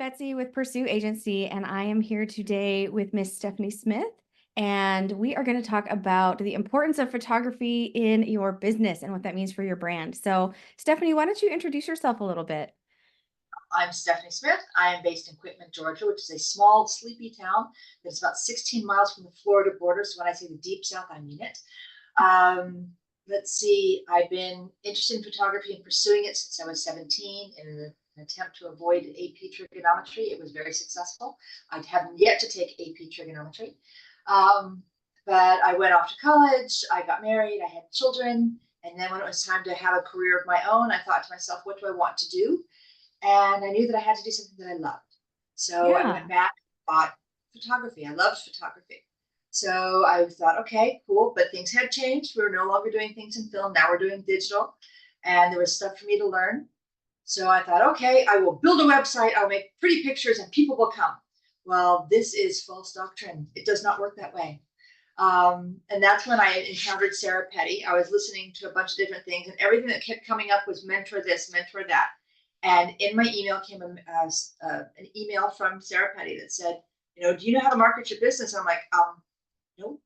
Betsy with Pursu Agency, and I am here today with Miss Stephanie Smith. And we are going to talk about the importance of photography in your business and what that means for your brand. So, Stephanie, why don't you introduce yourself a little bit? I'm Stephanie Smith. I am based in Quitman, Georgia, which is a small, sleepy town that's about 16 miles from the Florida border. So when I say the deep south, I mean it. Um, let's see, I've been interested in photography and pursuing it since I was 17 in an attempt to avoid AP trigonometry. It was very successful. I haven't yet to take AP trigonometry. Um, but I went off to college, I got married, I had children. And then when it was time to have a career of my own, I thought to myself, what do I want to do? And I knew that I had to do something that I loved. So I Yeah. went back and bought photography. I loved photography. So I thought, okay, cool. But things had changed. We were no longer doing things in film. Now we're doing digital. And there was stuff for me to learn. So I thought, okay, I will build a website. I'll make pretty pictures and people will come. Well, this is false doctrine. It does not work that way. And that's when I encountered Sarah Petty. I was listening to a bunch of different things, and everything that kept coming up was mentor this, mentor that. And in my email came an email from Sarah Petty that said, do you know how to market your business? And I'm like, no.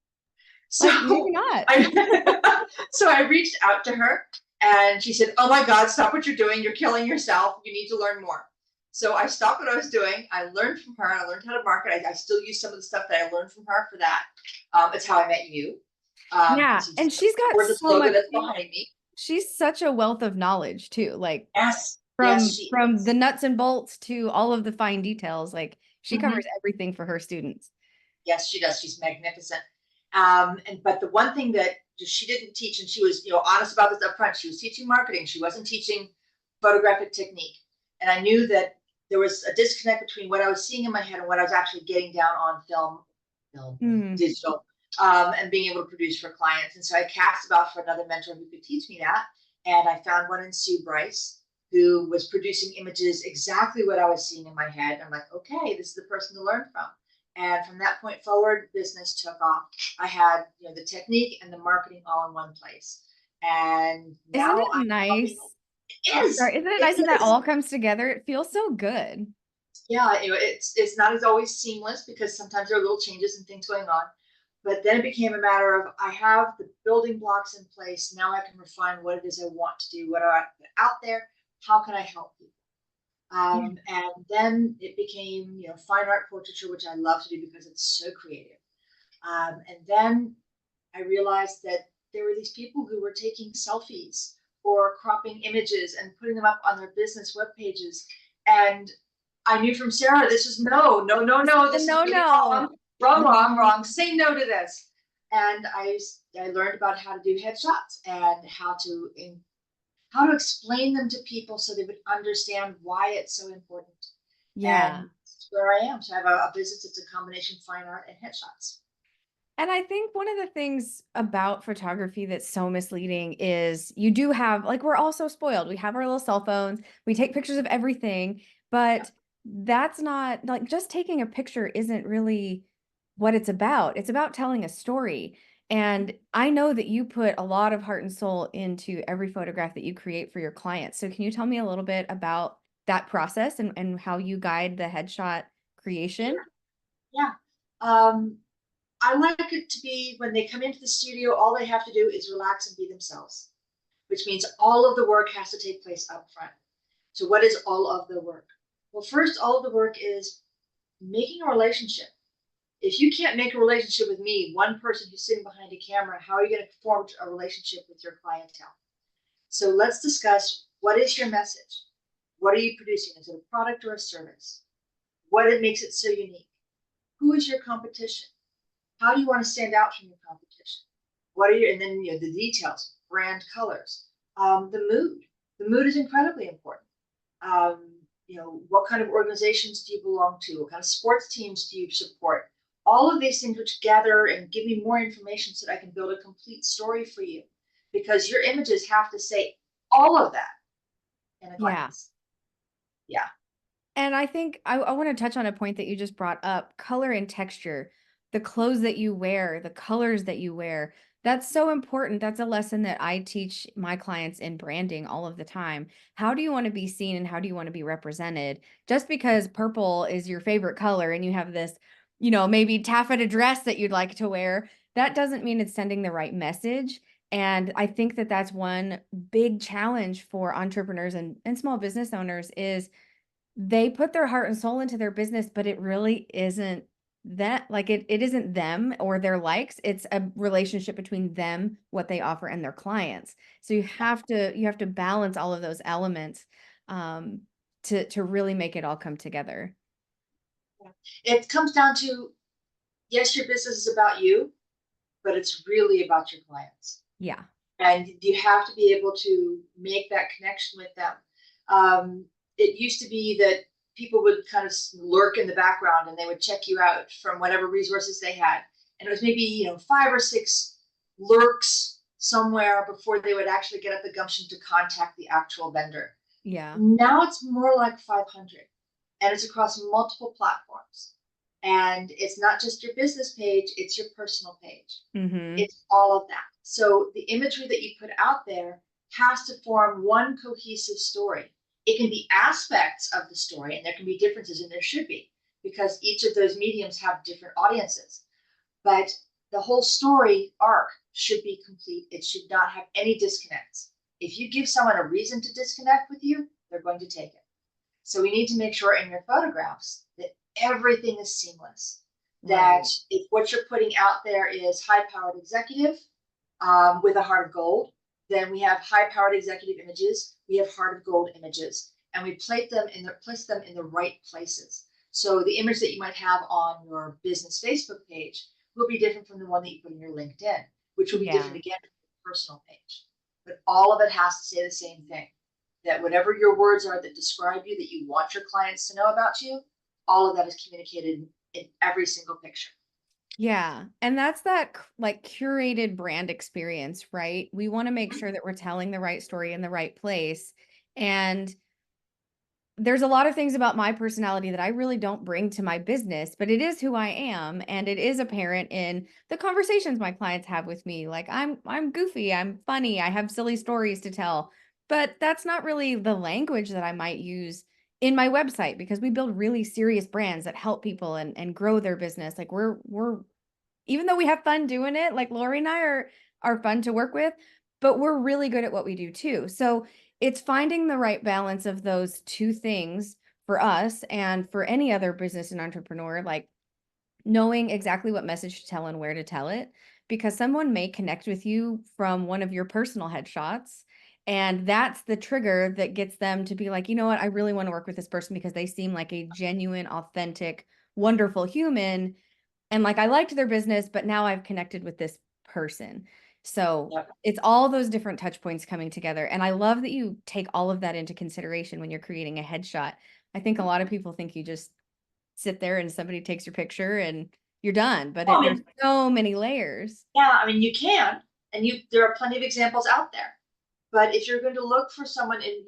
So Like, maybe not. so I reached out to her and she said, oh my God, stop what you're doing. You're killing yourself. You need to learn more. So I stopped what I was doing. I learned from her. I learned how to market. I still use some of the stuff that I learned from her for that. It's how I met you. Yeah. It's And she's got gorgeous so logo much. that's behind me. She's such a wealth of knowledge too. Like Yes, yes, from she from is. the nuts and bolts to all of the fine details. Like she covers Mhm. everything for her students. Yes, she does. She's magnificent. But the one thing that she didn't teach, and she was, honest about this up front, she was teaching marketing. She wasn't teaching photographic technique. And I knew that there was a disconnect between what I was seeing in my head and what I was actually getting down on Mm. digital, and being able to produce for clients. And so I cast about for another mentor who could teach me that. And I found one in Sue Bryce, who was producing images exactly what I was seeing in my head. I'm like, okay, this is the person to learn from. And from that point forward, business took off. I had, the technique and the marketing all in one place. And Isn't now it I'm helping. nice? It is. Sorry, isn't it It nice when that is. all comes together? It feels so good. Yeah, it's not as always seamless because sometimes there are little changes and things going on. But then it became a matter of I have the building blocks in place. Now I can refine what it is I want to do, what I put out there. How can I help people? Yeah. And then it became, fine art portraiture, which I love to do because it's so creative. And then I realized that there were these people who were taking selfies or cropping images and putting them up on their business web pages. And I knew from Sarah, this is no, no, no, no, this is No, really no. wrong, wrong, wrong, wrong. Say no to this. And I learned about how to do headshots and how to explain them to people so they would understand why it's so important. Yeah. And that's where I am. So I have a business that's a combination of fine art and headshots. And I think one of the things about photography that's so misleading is you do have, like, we're all so spoiled. We have our little cell phones, we take pictures of everything, Yeah. but that's not like just taking a picture isn't really what it's about. It's about telling a story. And I know that you put a lot of heart and soul into every photograph that you create for your clients. So can you tell me a little bit about that process and how you guide the headshot creation? Sure. Yeah. Um, I like it to be when they come into the studio, all they have to do is relax and be themselves, which means all of the work has to take place up front. So, what is all of the work? Well, first, all of the work is making a relationship. If you can't make a relationship with me, one person who's sitting behind a camera, how are you going to form a relationship with your clientele? So, let's discuss what is your message? What are you producing? Is it a product or a service? What makes it so unique? Who is your competition? How do you want to stand out from your competition? What are your, and then the details, brand colors, the mood. The mood is incredibly important. What kind of organizations do you belong to? What kind of sports teams do you support? All of these things which gather and give me more information so that I can build a complete story for you. Because your images have to say all of that in a Yeah. glance. Yeah. And I think I want to touch on a point that you just brought up, color and texture, the clothes that you wear, the colors that you wear. That's so important. That's a lesson that I teach my clients in branding all of the time. How do you want to be seen and how do you want to be represented? Just because purple is your favorite color and you have this, maybe taffeta dress that you'd like to wear, that doesn't mean it's sending the right message. And I think that that's one big challenge for entrepreneurs and small business owners is they put their heart and soul into their business, but it really isn't that, like it isn't them or their likes. It's a relationship between them, what they offer, and their clients. So you have to balance all of those elements um to really make it all come together. It comes down to, yes, your business is about you, but it's really about your clients. Yeah. And you have to be able to make that connection with them. It used to be that people would kind of lurk in the background and they would check you out from whatever resources they had. And it was maybe, 5 or 6 lurks somewhere before they would actually get up the gumption to contact the actual vendor. Yeah. Now it's more like 500, and it's across multiple platforms. And it's not just your business page, it's your personal page. Mhm. It's all of that. So the imagery that you put out there has to form one cohesive story. It can be aspects of the story, and there can be differences, and there should be, because each of those mediums have different audiences. But the whole story arc should be complete. It should not have any disconnects. If you give someone a reason to disconnect with you, they're going to take it. So we need to make sure in your photographs that everything is seamless. That Right. if what you're putting out there is high-powered executive with a heart of gold, then we have high-powered executive images. We have heart of gold images, and we place them in the right places. So the image that you might have on your business Facebook page will be different from the one that you put in your LinkedIn, which will be different Yeah. again from your personal page. But all of it has to say the same thing, that whatever your words are that describe you, that you want your clients to know about you, all of that is communicated in every single picture. Yeah. And that's that like curated brand experience, right? We want to make sure that we're telling the right story in the right place. And there's a lot of things about my personality that I really don't bring to my business, but it is who I am and it is apparent in the conversations my clients have with me. Like I'm goofy, I'm funny, I have silly stories to tell. But that's not really the language that I might use in my website because we build really serious brands that help people and grow their business. Like we're even though we have fun doing it, like Laurie and I are fun to work with, but we're really good at what we do too. So it's finding the right balance of those two things for us and for any other business and entrepreneur, like knowing exactly what message to tell and where to tell it, because someone may connect with you from one of your personal headshots. And that's the trigger that gets them to be like, you know what, I really want to work with this person because they seem like a genuine, authentic, wonderful human and like I liked their business, but now I've connected with this person. So Yep. it's all those different touch points coming together. And I love that you take all of that into consideration when you're creating a headshot. I think a lot of people think you just sit there and somebody takes your picture and you're done, but Well, I there's mean, so many layers. yeah, I mean, you can, and there are plenty of examples out there. But if you're going to look for someone in,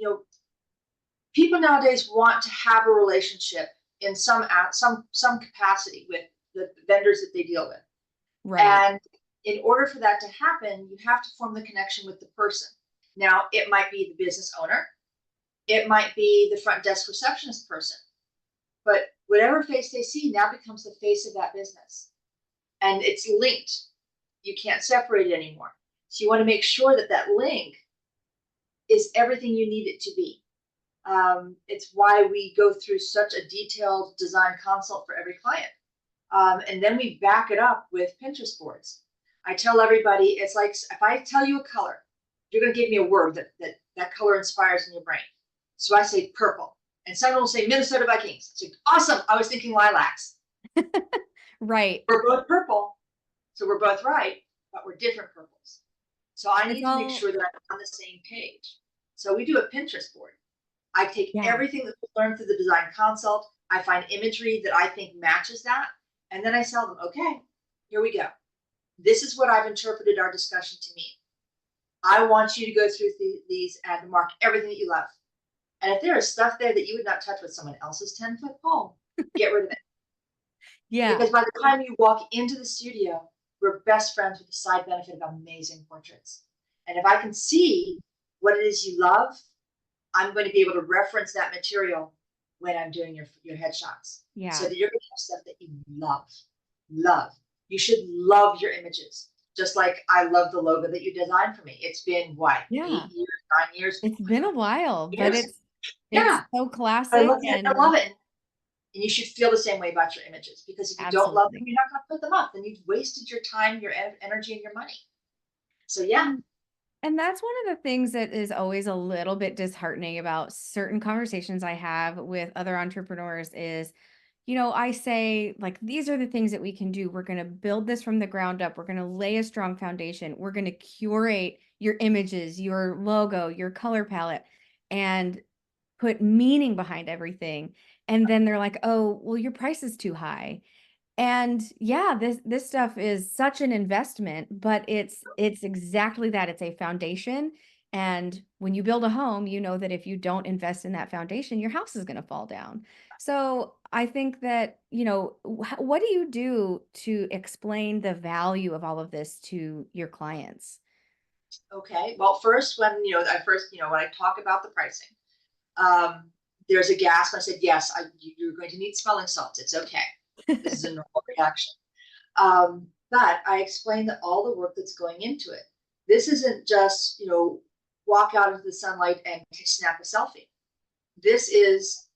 people nowadays want to have a relationship in some capacity with the vendors that they deal with. Right. And in order for that to happen, you have to form the connection with the person. Now, it might be the business owner, it might be the front desk receptionist person, but whatever face they see now becomes the face of that business. And it's linked. You can't separate it anymore. So you want to make sure that that link is everything you need it to be. It's why we go through such a detailed design consult for every client. And then we back it up with Pinterest boards. I tell everybody, it's like if I tell you a color, you're going to give me a word that color inspires in your brain. So I say purple, and someone will say Minnesota Vikings. It's like, awesome. I was thinking lilacs. Right. We're both purple, so we're both right, but we're different purples. So I It's need to make all, sure that I'm on the same page. So we do a Pinterest board. I take yeah. everything that we learned through the design consult. I find imagery that I think matches that, and then I tell them, okay, here we go. This is what I've interpreted our discussion to mean. I want you to go through these and mark everything that you love. And if there is stuff there that you would not touch with someone else's 10-foot pole, get rid of it. Yeah. Because by the time you walk into the studio, we're best friends with the side benefit of amazing portraits. And if I can see what it is you love, I'm going to be able to reference that material when I'm doing your headshots. So Yeah. that you're going to have stuff that you love. Love. You should love your images. Just like I love the logo that you designed for me. It's been what, Yeah. 8 years, 9 years? It's been a while, but Years. it's Yeah. so I classic look at it, I and love it. And you should feel the same way about your images, because if you don't love them, absolutely. you're not going to put them up. Then you've wasted your time, your energy, and your money. So yeah. And and that's one of the things that is always a little bit disheartening about certain conversations I have with other entrepreneurs is, I say, like, these are the things that we can do. We're going to build this from the ground up. We're going to lay a strong foundation. We're going to curate your images, your logo, your color palette, and put meaning behind everything. And then they're like, oh, well, your price is too high. And yeah, this stuff is such an investment, but it's exactly that. It's a foundation. And when you build a home, you know that if you don't invest in that foundation, your house is going to fall down. So I think that, what do you do to explain the value of all of this to your clients? Okay. Well, first, when I talk about the pricing, um, there's a gasp. I said, yes, you're going to need smelling salts. It's okay. This is a normal reaction. But I explained that all the work that's going into it. This isn't just, walk out into the sunlight and snap a selfie. This is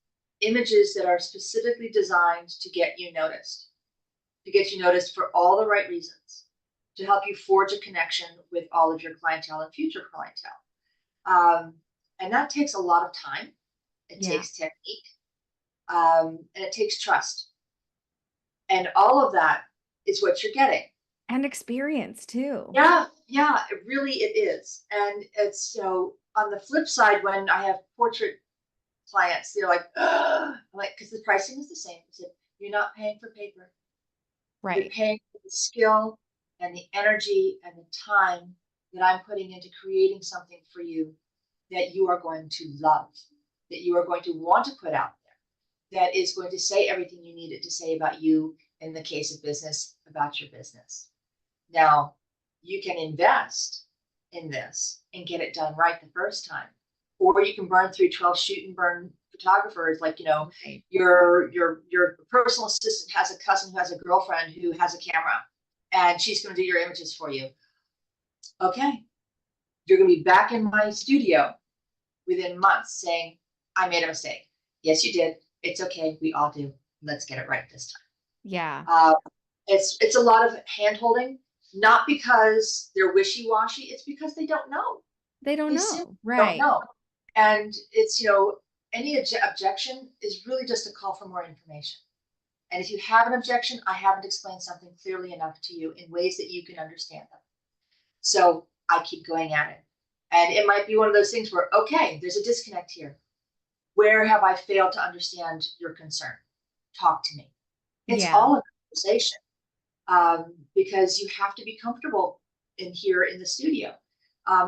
images that are specifically designed to get you noticed for all the right reasons, to help you forge a connection with all of your clientele and future clientele. And that takes a lot of time. It Yeah. takes technique, and it takes trust. And all of that is what you're getting. And experience too. Yeah, yeah, it is. And it's, on the flip side, when I have portrait clients, they're like, ugh, like, because the pricing is the same. I said, you're not paying for paper. You're Right. paying for the skill and the energy and the time that I'm putting into creating something for you that you are going to love, that you are going to want to put out there, that is going to say everything you need it to say about you, in the case of business, about your business. Now, you can invest in this and get it done right the first time, or you can burn through 12 shoot and burn photographers. Like, Right. your personal assistant has a cousin who has a girlfriend who has a camera, and she's going to do your images for you. Okay, you're going to be back in my studio within months saying, I made a mistake. Yes, you did. It's okay. We all do. Let's get it right this Yeah. time. It's a lot of hand holding, not because they're wishy-washy. It's because they don't know. They don't They simply know. don't Right. know. And it's, any objection is really just a call for more information. And if you have an objection, I haven't explained something clearly enough to you in ways that you can understand them. So I keep going at it. And it might be one of those things where, okay, there's a disconnect here. Where have I failed to understand your concern? Talk to me. It's Yeah. all a conversation, because you have to be comfortable in here in the studio.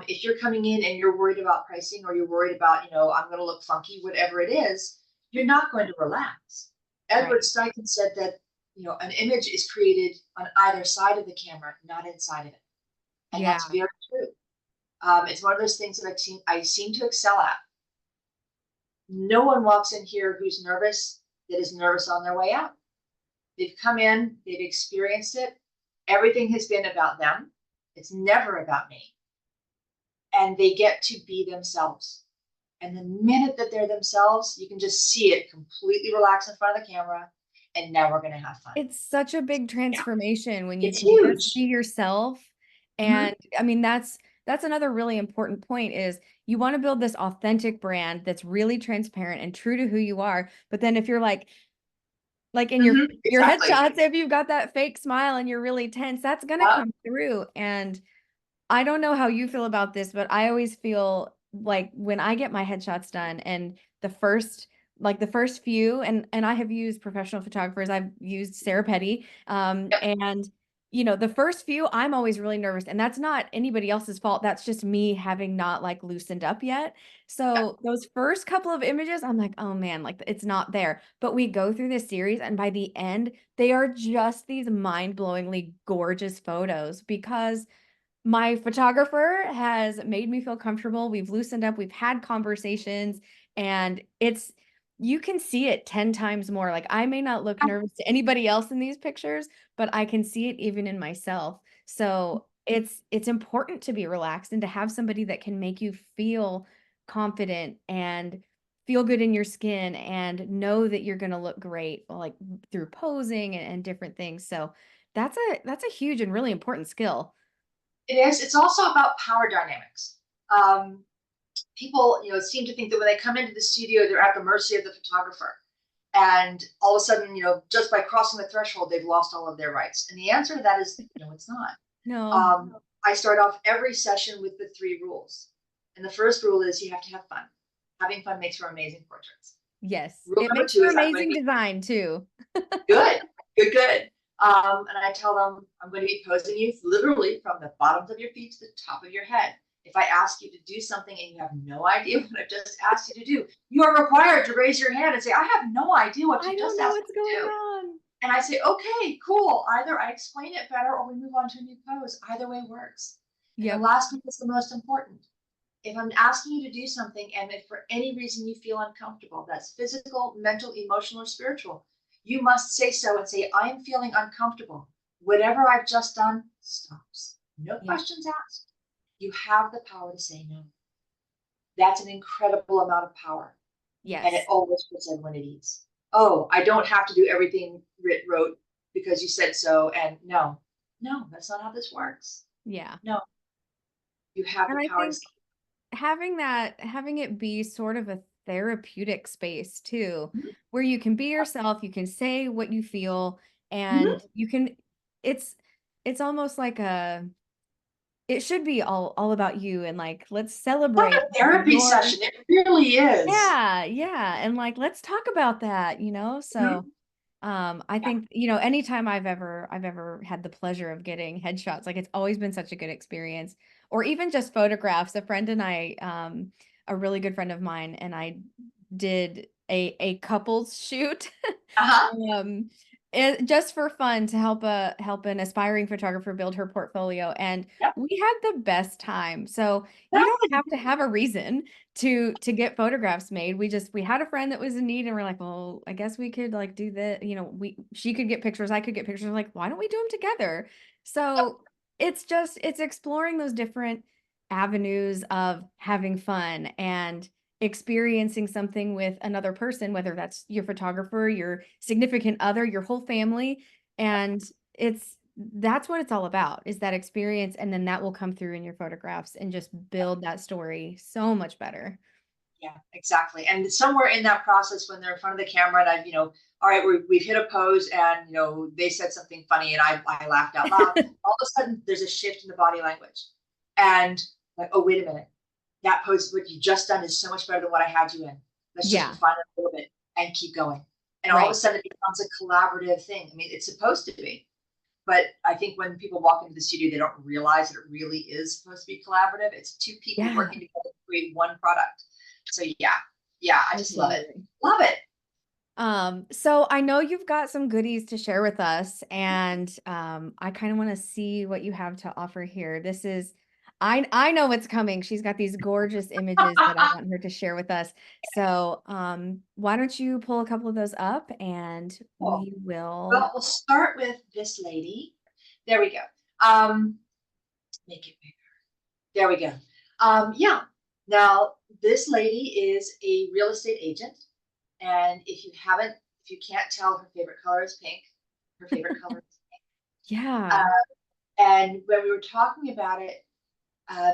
If you're coming in and you're worried about pricing, or you're worried about, I'm going to look funky, whatever it is, you're not going to relax. Edward Right. Steichen said that, an image is created on either side of the camera, not inside of it. And Yeah. that's very true. It's one of those things that I seem to excel at. No one walks in here who's nervous that is nervous on their way out. They've come in, they've experienced it. Everything has been about them. It's never about me. And they get to be themselves. And the minute that they're themselves, you can just see it completely relax in front of the camera. And now we're going to have fun. It's such a big Yeah, transformation when you it's can just be huge. yourself. Mhm. And I mean, that's another really important point is you want to build this authentic brand that's really transparent and true to who you are. But then if you're like in Mhm. your Exactly. headshots, if you've got that fake smile and you're really tense, that's gonna Yeah. come through. And I don't know how you feel about this, but I always feel like when I get my headshots done and the first few, and I have used professional photographers. I've used Sarah Petty. Yep. And you know, the first few, I'm always really nervous, and that's not anybody else's fault. That's just me having not like loosened up yet. Yeah. So those first couple of images, I'm like, oh man, like it's not there. But we go through this series, and by the end, they are just these mind-blowingly gorgeous photos because my photographer has made me feel comfortable. We've loosened up, we've had conversations, and it's you can see it 10 times more. Like I may not look nervous to anybody else in these pictures, but I can see it even in myself. So it's important to be relaxed and to have somebody that can make you feel confident and feel good in your skin and know that you're going to look great like through posing and different things. So that's a huge and really important skill. It is. It's also about power dynamics. Um, People, seem to think that when they come into the studio, they're at the mercy of the photographer. And all of a sudden, just by crossing the threshold, they've lost all of their rights. And the answer to that is no, it's not. No. I start off every session with the 3 rules. And the first rule is you have to have fun. Having fun makes for amazing portraits. Yes, Rule it number makes two for is I'm going to amazing be design too. good, good, good. And I tell them I'm going to be posing you literally from the bottoms of your feet to the top of your head. If I ask you to do something and you have no idea what I've just asked you to do, you are required to raise your hand and say, I have no idea what I you don't just know asked what's me going to do. on. And I say, okay, cool. Either I explain it better or we move on to a new pose. Either way works. And the Yep. last one is the most important. If I'm asking you to do something and if for any reason you feel uncomfortable, that's physical, mental, emotional, or spiritual, you must say so and say, I am feeling uncomfortable. Whatever I've just done stops. No Yep. questions asked. You have the power to say no. That's an incredible amount of power. And it Yes. always puts everyone at ease. Oh, I don't have to do everything Rit wrote because you said so. And no, no, that's not how this works. Yeah. No, you have And the I power to think say having it be sort of a therapeutic space too, no. where you can be yourself, you can say what you feel, Mhm. and you can it's it's almost like a it should be all about you and like let's Like celebrate a therapy your session. It really is. yeah, yeah, and like let's talk about that, you know? So Mhm. I Yeah. think, you know, anytime I've ever had the pleasure of getting headshots, like it's always been such a good experience. Or even just photographs. A friend and I, a really good friend of mine, and I did a couples shoot. Uh-huh. Um, just for fun to help an aspiring photographer build her portfolio, and Yep. we had the best time. So you don't Good. have to have a reason to get photographs made. We had a friend that was in need, and we're like, well, I guess we could like do that. You know, we she could get pictures, I could get pictures. Like, why don't we do them together? Yep. So it's exploring those different avenues of having fun and experiencing something with another person, whether that's your photographer, your significant other, your whole family. And that's what it's all about is that experience. And then that will come through in your photographs and just build that story so much better. Yeah, exactly. And somewhere in that process, when they're in front of the camera, and I've, all right, we've hit a pose, and they said something funny, and I laughed out loud. All of a sudden, there's a shift in the body language, and like, oh, wait a minute, that pose, what you just done, is so much better than what I had you in. Let's just Yeah, refine it a little bit and keep going. And all of a right. sudden, it becomes a collaborative thing. I mean, it's supposed to be, but I think when people walk into the studio, they don't realize that it really is supposed to be collaborative. It's two people Yeah, working together to create one product. So yeah, yeah, I just love it. absolutely. Love it. So I know you've got some goodies to share with us, and I kind of want to see what you have to offer here. This is I know what's coming. She's got these gorgeous images that I want her to share with us. So why don't you pull a couple of those up and Cool. we will Well, we'll start with this lady. There we go. Um, Make it bigger. There we go. Yeah. Now, this lady is a real estate agent. And if you can't tell, her favorite color is pink. Her favorite color is yeah. and when we were talking about it,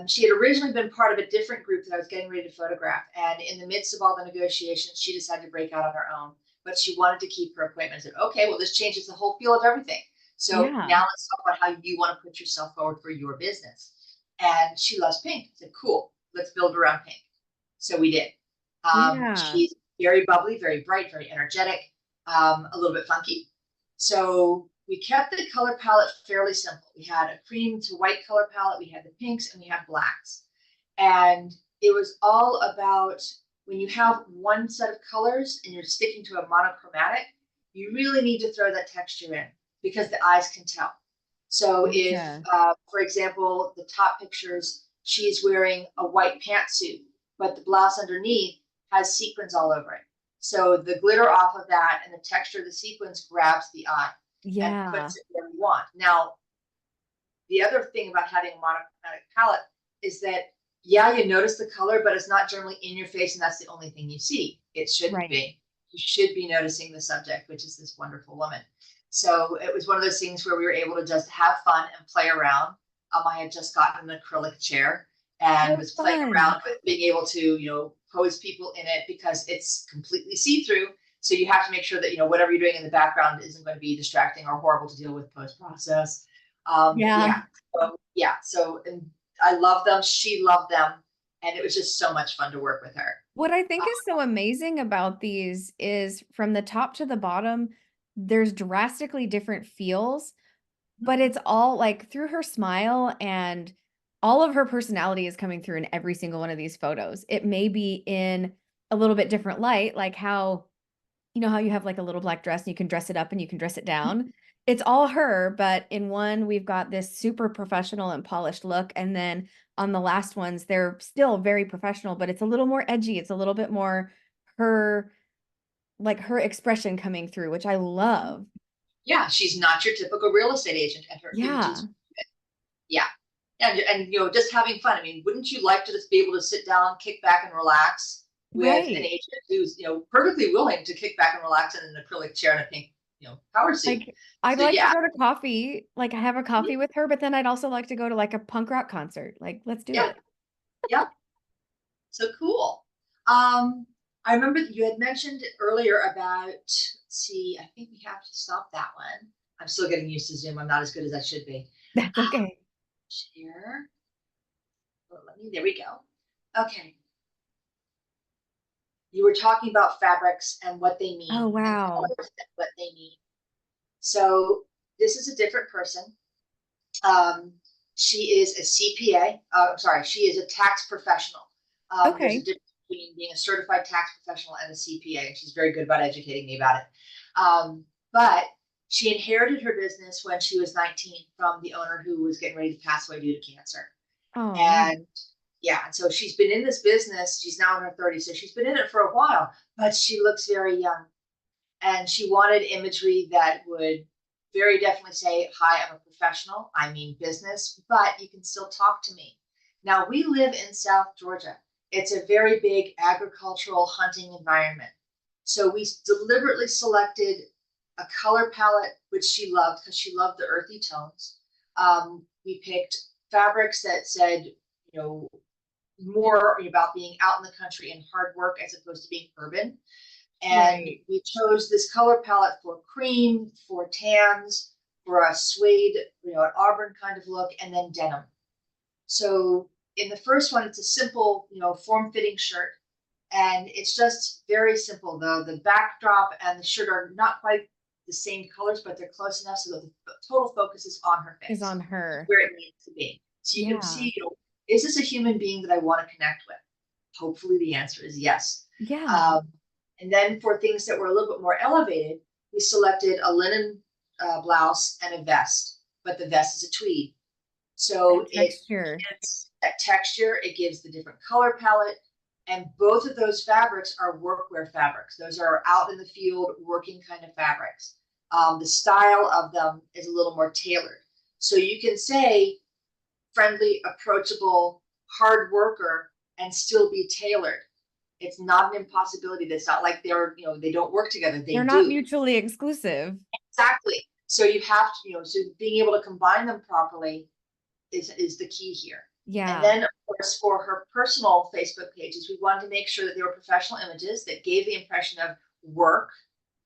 she had originally been part of a different group that I was getting ready to photograph. And in the midst of all the negotiations, she decided to break out on her own. But she wanted to keep her appointment. I said, okay, well, this changes the whole feel of everything. So Yeah. now let's talk about how you want to put yourself forward for your business. And she loves pink. I said, cool, let's build around pink. So we did. Yeah. She's very bubbly, very bright, very energetic, a little bit funky. So we kept the color palette fairly simple. We had a cream to white color palette, we had the pinks, and we had blacks. And it was all about when you have one set of colors and you're sticking to a monochromatic, you really need to throw that texture in because the eyes can tell. So if, Gotcha. for example, the top pictures, she's wearing a white pantsuit, but the blouse underneath has sequins all over it. So the glitter off of that and the texture of the sequins grabs the eye and Yeah. puts it where you want. Now, the other thing about having a monochromatic palette is that, yeah, you notice the color, but it's not generally in your face, and that's the only thing you see. It shouldn't Right. be. You should be noticing the subject, which is this wonderful woman. So it was one of those things where we were able to just have fun and play around. I had just gotten an acrylic chair and Oh, was playing fun. around with being able to, pose people in it because it's completely see-through. So you have to make sure that, whatever you're doing in the background isn't going to be distracting or horrible to deal with post-process. But Yeah. yeah, so and I love them. She loved them, and it was just so much fun to work with her. What I think is so amazing about these is from the top to the bottom, there's drastically different feels, but it's all like through her smile and all of her personality is coming through in every single one of these photos. It may be in a little bit different light, like how you know how you have like a little black dress and you can dress it up and you can dress it down. It's all her, but in one we've got this super professional and polished look, and then on the last ones they're still very professional, but it's a little more edgy. It's a little bit more her like her expression coming through, which I love. Yeah, she's not your typical real estate agent, and her image Yeah, is, yeah, and just having fun. I mean, wouldn't you like to just be able to sit down, kick back, and relax with an right. agent who's perfectly willing to kick back and relax in an acrylic chair and a pink power suit? Like I'd So like to yeah, go to coffee, like have a mhm, coffee with her, but then I'd also like to go to like a punk rock concert. Like, let's do yeah, it. yeah. So cool. Um, I remember that you had mentioned earlier about, let's see, I think we have to stop that one. I'm still getting used to Zoom. I'm not as good as I should be. That's okay. Share. Well, there we go. Okay. You were talking about fabrics and what they Oh, mean and wow. colors and what they mean. So this is a different person. Um, she is a CPA. I'm sorry, she is a tax professional. There's a Okay. difference between being a certified tax professional and a CPA, and she's very good about educating me about it. But she inherited her business when she was 19 from the owner who was getting ready to pass away due to cancer. Oh, And yeah, and so she's been in this business. She's now in her 30s, so she's been in it for a while, but she looks very young. And she wanted imagery that would very definitely say, hi, I'm a professional, I mean business, but you can still talk to me. Now, we live in South Georgia. It's a very big agricultural hunting environment. So we deliberately selected a color palette, which she loved because she loved the earthy tones. We picked fabrics that said, more about being out in the country and hard work as opposed to being urban. And right. we chose this color palette for cream, for tans, for a suede, an auburn kind of look, and then denim. So in the first one, it's a simple, form-fitting shirt. And it's just very simple. The backdrop and the shirt are not quite the same colors, but they're close enough so that the total focus is on her Is face, on her. where it needs to be. So you can Yeah. see, is this a human being that I want to connect with? Hopefully the answer is yes. Yeah. Um, and then for things that were a little bit more elevated, we selected a linen blouse and a vest, but the vest is a tweed. That So it texture. gives that texture, it gives the different color palette, and both of those fabrics are workwear fabrics. Those are out in the field working kind of fabrics. The style of them is a little more tailored. So you can say friendly, approachable, hard worker and still be tailored. It's not an impossibility. That's not like they don't work together. They're They not do. mutually exclusive. Exactly. So you have to, so being able to combine them properly is the key here. And Yeah. then, of course, for her personal Facebook pages, we wanted to make sure that they were professional images that gave the impression of work,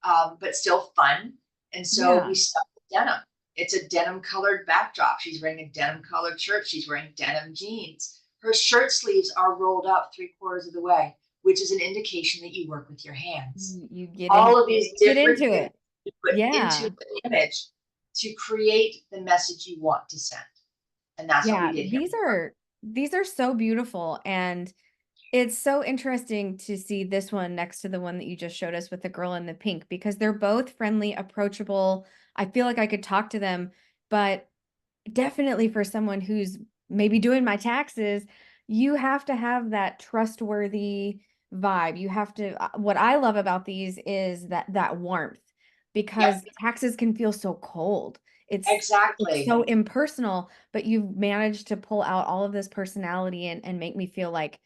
but still fun. And so we Yeah. stuck with denim. It's a denim colored backdrop. She's wearing a denim colored shirt. She's wearing denim jeans. Her shirt sleeves are rolled up 3/4 of the way, which is an indication that you work with your hands. You get in, All of these get different into things it. you put into Yeah. the image to create the message you want to send. And that's what we Yeah, did here. these are so beautiful, and it's so interesting to see this one next to the one that you just showed us with the girl in the pink because they're both friendly, approachable. I feel like I could talk to them, but definitely for someone who's maybe doing my taxes, you have to have that trustworthy vibe. You have to what I love about these is that warmth Yep, because taxes can feel so cold. It's exactly. so impersonal, but you've managed to pull out all of this personality and make me feel like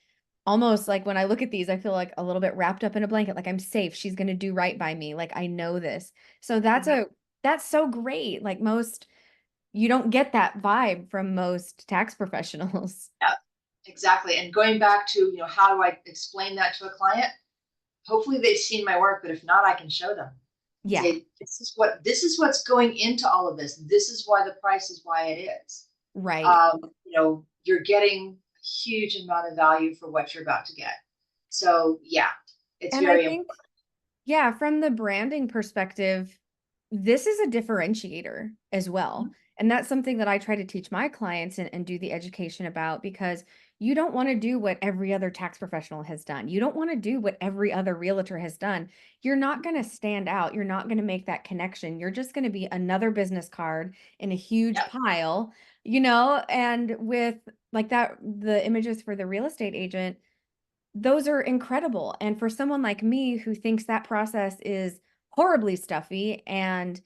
almost like when I look at these, I feel like a little bit wrapped up in a blanket, like I'm safe. She's going to do right by me. Like I know this. So Mhm. that's so great. Like most you don't get that vibe from most tax professionals. Yep, exactly. And going back to, how do I explain that to a client? Hopefully they've seen my work, but if not, I can show them. Yeah, Say, this is what's going into all of this. This is why the price is why it is. right. You're getting a huge amount of value for what you're about to get. So yeah, it's And I very think, important. yeah, from the branding perspective, this is a differentiator as well. And that's something that I try to teach my clients and do the education about because you don't want to do what every other tax professional has done. You don't want to do what every other realtor has done. You're not going to stand out. You're not going to make that connection. You're just going to be another business card in a huge Yep. pile, and with like that, the images for the real estate agent those are incredible. And for someone like me who thinks that process is horribly stuffy and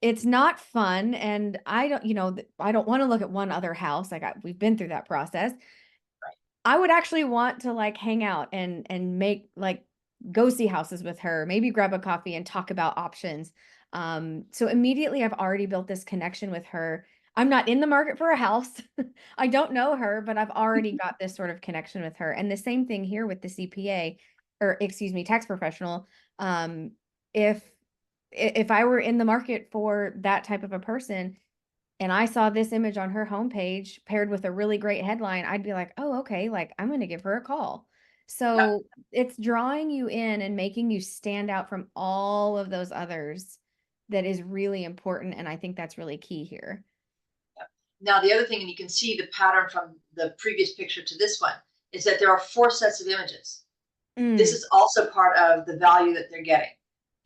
it's not fun and I don't want to look at one other house we've been through that process. I would actually want to like hang out and make like go see houses with her, maybe grab a coffee and talk about options. So immediately I've already built this connection with her. I'm not in the market for a house. I don't know her, but I've already got this sort of connection with her. And the same thing here with the CPA or excuse me, tax professional. Um, if if I were in the market for that type of a person, and I saw this image on her homepage paired with a really great headline, I'd be like, "Oh, okay, like I'm going to give her a call." Yep. So, it's drawing you in and making you stand out from all of those others that is really important, and I think that's really key here. Yep. Now the other thing, and you can see the pattern from the previous picture to this one, is that there are four sets of images. This Mm, is also part of the value that they're getting.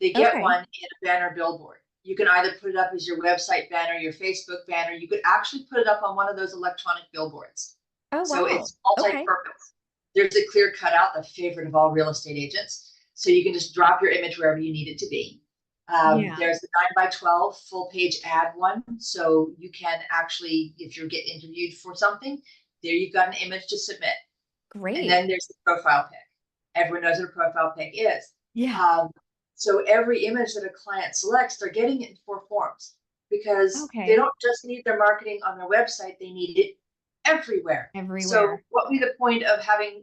They get okay. one in a banner billboard. You can either put it up as your website banner, your Facebook banner. You could actually put it up on one of those electronic billboards. Oh, So wow. it's Okay. multi-purpose. There's a clear cutout, the favorite of all real estate agents. So you can just drop your image wherever you need it to be. Yeah. There's the 9 by 12 full page ad one. So you can actually, if you get interviewed for something, there you've got an image to submit. And Great. then there's the profile pic. Everyone knows what a profile pic is. Yeah. Um, so every image that a client selects, they're getting it in four forms because they Okay. don't just need their marketing on their website, they need it everywhere. So Everywhere. what would be the point of having,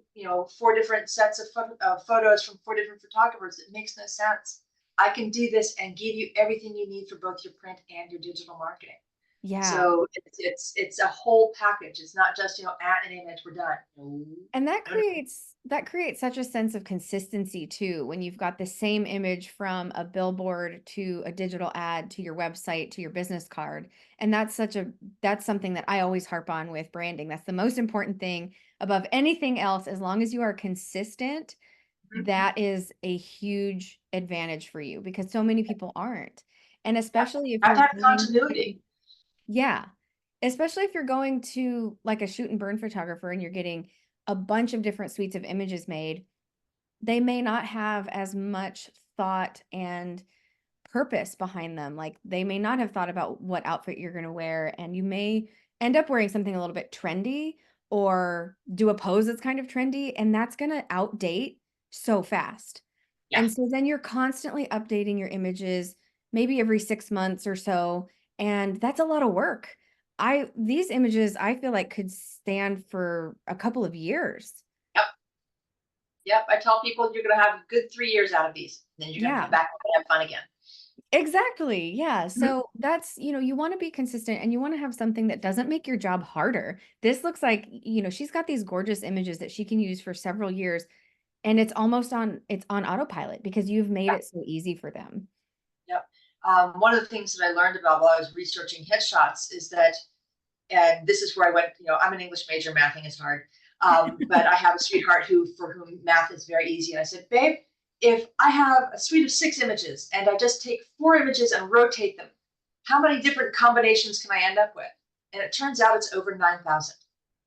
four different sets of photos from four different photographers? It makes no sense. I can do this and give you everything you need for both your print and your digital marketing. Yeah. So it's a whole package. It's not just, add an image, we're done. No, And no, no. that creates such a sense of consistency too, when you've got the same image from a billboard to a digital ad to your website to your business card. And that's something that I always harp on with branding. That's the most important thing above anything else. As long as you are consistent, Mhm. that is a huge advantage for you because so many people aren't. And Yep. especially if Have you're to have going to continuity. yeah. Especially if you're going to like a shoot and burn photographer and you're getting a bunch of different suites of images made, they may not have as much thought and purpose behind them. Like they may not have thought about what outfit you're going to wear, and you may end up wearing something a little bit trendy or do a pose that's kind of trendy, and that's going to outdate so fast. Yeah. And so then you're constantly updating your images, maybe every 6 months or so. And that's a lot of work. These images I feel like could stand for a couple of years. Yep. Yep. I tell people you're going to have a good 3 years out of these. Then you're going to come Yeah, back and have fun again. exactly. Yeah. Mhm. So that's, you want to be consistent and you want to have something that doesn't make your job harder. This looks like, she's got these gorgeous images that she can use for several years and it's on autopilot because you've made Yep. it so easy for them. Yep. One of the things that I learned about while I was researching headshots is that, and this is where I went, I'm an English major, mathing is hard. But I have a sweetheart for whom math is very easy. And I said, babe, if I have a suite of 6 images and I just take 4 images and rotate them, how many different combinations can I end up with? And it turns out it's over 9,000.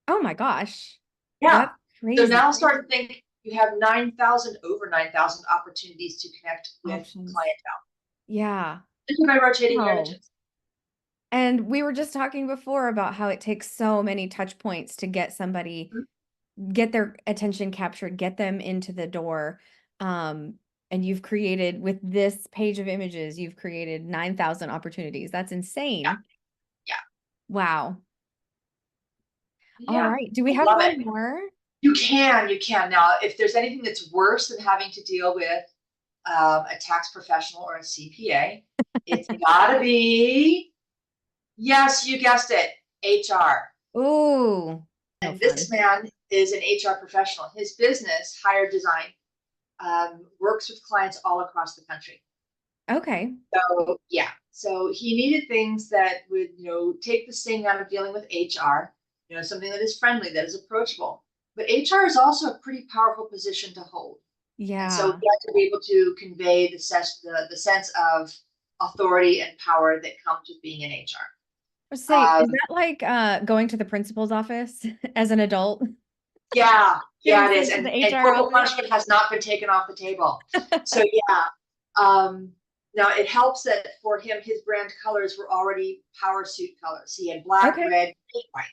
Oh my gosh. Yeah. That's So crazy. now start to think you have 9,000, over 9,000 opportunities to connect with Options. clientele Yeah. simply by rotating your Oh. images. And we were just talking before about how it takes so many touch points to get somebody, Mhm. get their attention captured, get them into the door. Um, and you've created with this page of images, you've created 9,000 opportunities. That's Yeah. insane. Yeah. Wow. All Yeah. right. Do we I have love it. one more? You can. Now, if there's anything that's worse than having to deal with a tax professional or a CPA, it's gotta be, yes, you guessed it, HR. Ooh, no And this fun. man is an HR professional. His business, Higher Design, works with clients all across the country. Okay. So yeah, so he needed things that would, take the sting out of dealing with HR, something that is friendly, that is approachable. But HR is also a pretty powerful position to hold. And so Yeah. he had to be able to convey the sense of authority and power that comes with being in HR. Let's say, is Um, that like going to the principal's office as an adult? yeah, Getting yeah, it is. sent to the And HR corporal office? punishment has not been taken off the table. So yeah. Um, Now it helps that for him, his brand colors were already power suit colors. He had black, Okay. red, white.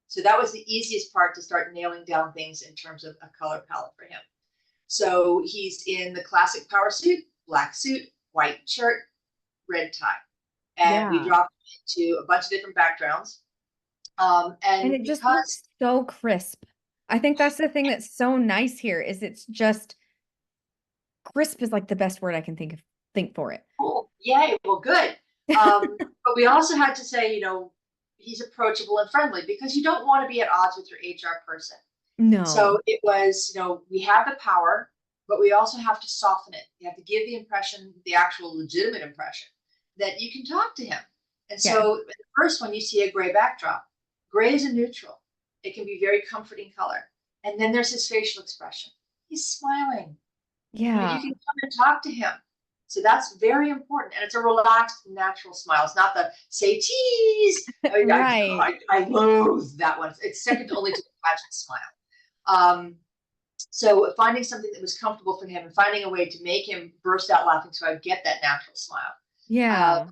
So that was the easiest part to start nailing down things in terms of a color palette for him. So he's in the classic power suit, black suit, white shirt, red tie. And we Yeah. dropped into a bunch of different backgrounds. And And it just because, looks so crisp. I think that's the thing that's so nice here is it's just crisp is like the best word I can think for it. cool, yay, well, good. But we also had to say, he's approachable and friendly because you don't want to be at odds with your HR person. No. So it was, we have the power, but we also have to soften it. You have to give the impression, the actual legitimate impression, that you can talk to him. And Yes. so in the first one, you see a gray backdrop. Gray is a neutral. It can be very comforting color. And then there's his facial expression. He's smiling. Yeah. You can come and talk to him. So that's very important. And it's a relaxed, natural smile. It's not the say cheese. Right. I loathe that one. It's second only to the pageant smile. Um, so finding something that was comfortable for him and finding a way to make him burst out laughing so I get that natural smile. Uh, Yeah.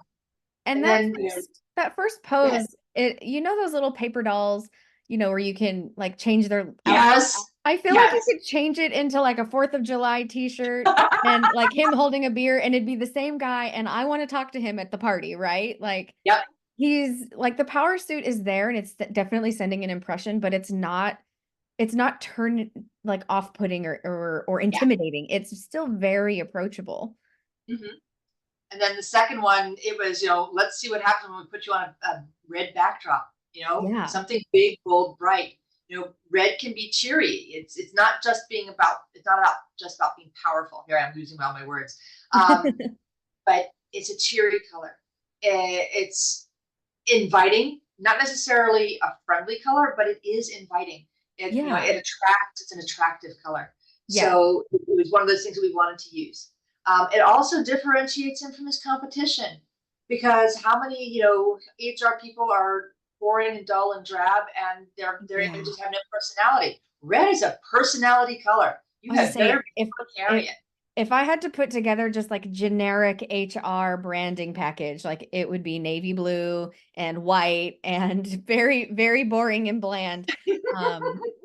And and then, that first go ahead. pose, those little paper dolls, where you can like change their outfit. Yes. I feel like you Yes. could change it into like a 4th of July t-shirt and like him holding a beer and it'd be the same guy and I want to talk to him at the party, right? Like Yep. he's like the power suit is there and it's definitely sending an impression, but it's not turn like off-putting or Yeah. intimidating. It's still very approachable. Mm-hmm. And then the second one, it was, let's see what happens when we put you on a red backdrop, Yeah. something big, bold, bright. Red can be cheery. It's not just it's not about just about being powerful. Here I am losing all my words. But it's a cheery color. It's inviting, not necessarily a friendly color, but it is inviting. Yeah. It attracts, it's an attractive color. Yes. So it was one of those things that we wanted to use. It also differentiates him from his competition because how many, HR people are boring and dull and drab and their Yeah. images have no personality. Red is a personality color. You I was just had better say be carrying it. if I had to put together just like generic HR branding package, like it would be navy blue and white and very, very boring and bland.